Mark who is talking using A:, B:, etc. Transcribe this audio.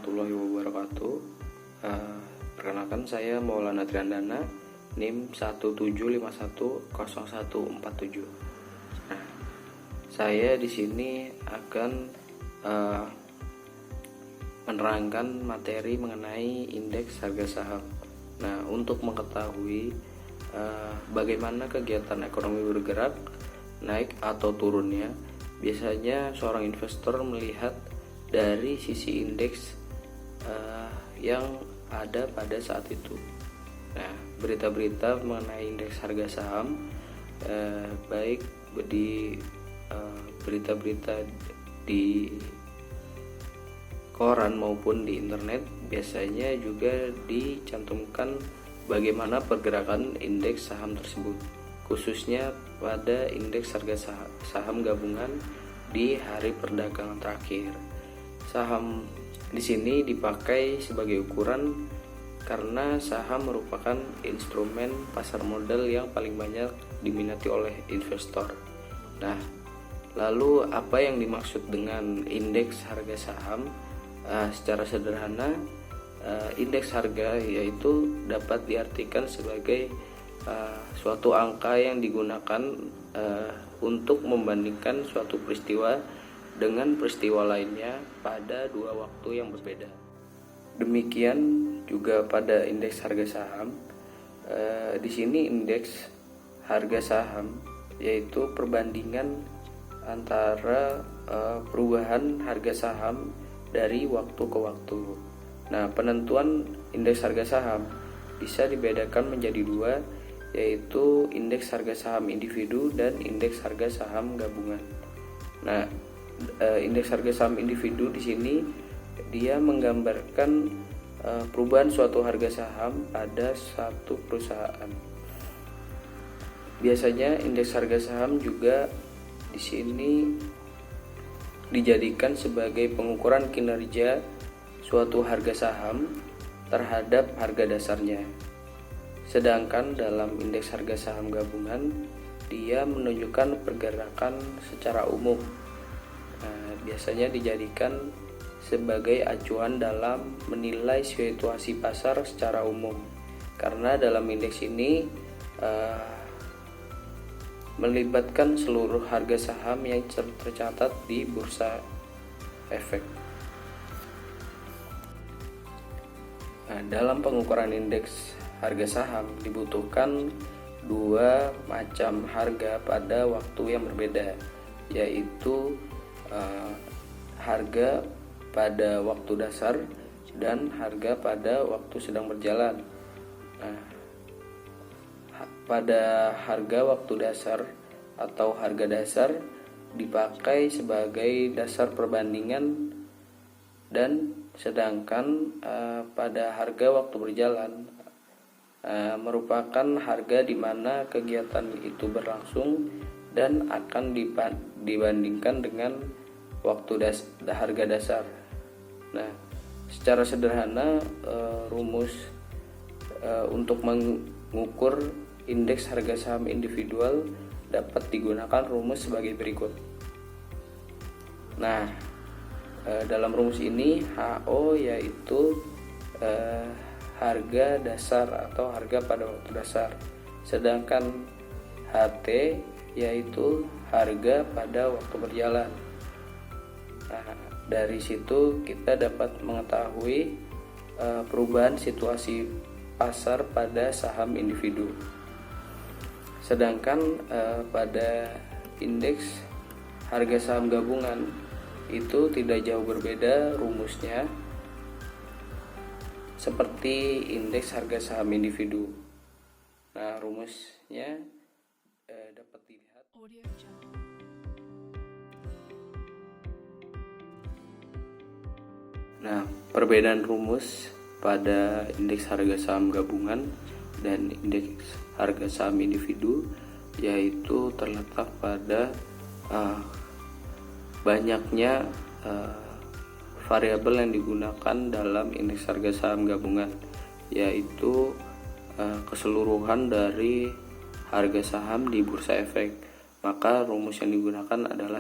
A: warahmatullahi wabarakatuh. Perkenalkan, saya Maulana Triandana, NIM 17510147. Nah, saya di sini akan menerangkan materi mengenai indeks harga saham. Nah, untuk mengetahui bagaimana kegiatan ekonomi bergerak, naik atau turunnya, biasanya seorang investor melihat dari sisi indeks yang ada pada saat itu. Nah, berita-berita mengenai indeks harga saham, baik di berita-berita di koran maupun di internet, biasanya juga dicantumkan bagaimana pergerakan indeks saham tersebut, khususnya pada indeks harga saham gabungan di hari perdagangan terakhir. Saham di sini dipakai sebagai ukuran karena saham merupakan instrumen pasar modal yang paling banyak diminati oleh investor. Nah, lalu apa yang dimaksud dengan indeks harga saham? Secara sederhana, indeks harga yaitu dapat diartikan sebagai suatu angka yang digunakan untuk membandingkan suatu peristiwa dengan peristiwa lainnya pada dua waktu yang berbeda. Demikian juga pada indeks harga saham. Di sini indeks harga saham yaitu perbandingan antara perubahan harga saham dari waktu ke waktu. Nah, penentuan indeks harga saham bisa dibedakan menjadi dua, yaitu indeks harga saham individu dan indeks harga saham gabungan. Nah, indeks harga saham individu di sini dia menggambarkan perubahan suatu harga saham pada satu perusahaan. Biasanya indeks harga saham juga di sini dijadikan sebagai pengukuran kinerja suatu harga saham terhadap harga dasarnya. Sedangkan dalam indeks harga saham gabungan, dia menunjukkan pergerakan secara umum. Nah, biasanya dijadikan sebagai acuan dalam menilai situasi pasar secara umum, karena dalam indeks ini melibatkan seluruh harga saham yang tercatat di bursa efek. Nah, dalam pengukuran indeks harga saham dibutuhkan dua macam harga pada waktu yang berbeda, yaitu harga pada waktu dasar dan harga pada waktu sedang berjalan. Nah, pada harga waktu dasar atau harga dasar dipakai sebagai dasar perbandingan, dan sedangkan pada harga waktu berjalan merupakan harga di mana kegiatan itu berlangsung dan akan dibandingkan dengan waktu harga dasar. Nah, secara sederhana rumus untuk mengukur indeks harga saham individual dapat digunakan rumus sebagai berikut. Nah, dalam rumus ini HO yaitu harga dasar atau harga pada waktu dasar, sedangkan HT yaitu harga pada waktu berjalan. Nah, dari situ kita dapat mengetahui perubahan situasi pasar pada saham individu. Sedangkan pada indeks harga saham gabungan itu tidak jauh berbeda rumusnya seperti indeks harga saham individu. Nah, rumusnya dapat dilihat. Nah, perbedaan rumus pada indeks harga saham gabungan dan indeks harga saham individu yaitu terletak pada banyaknya variabel yang digunakan dalam indeks harga saham gabungan, yaitu keseluruhan dari harga saham di bursa efek. Maka rumus yang digunakan adalah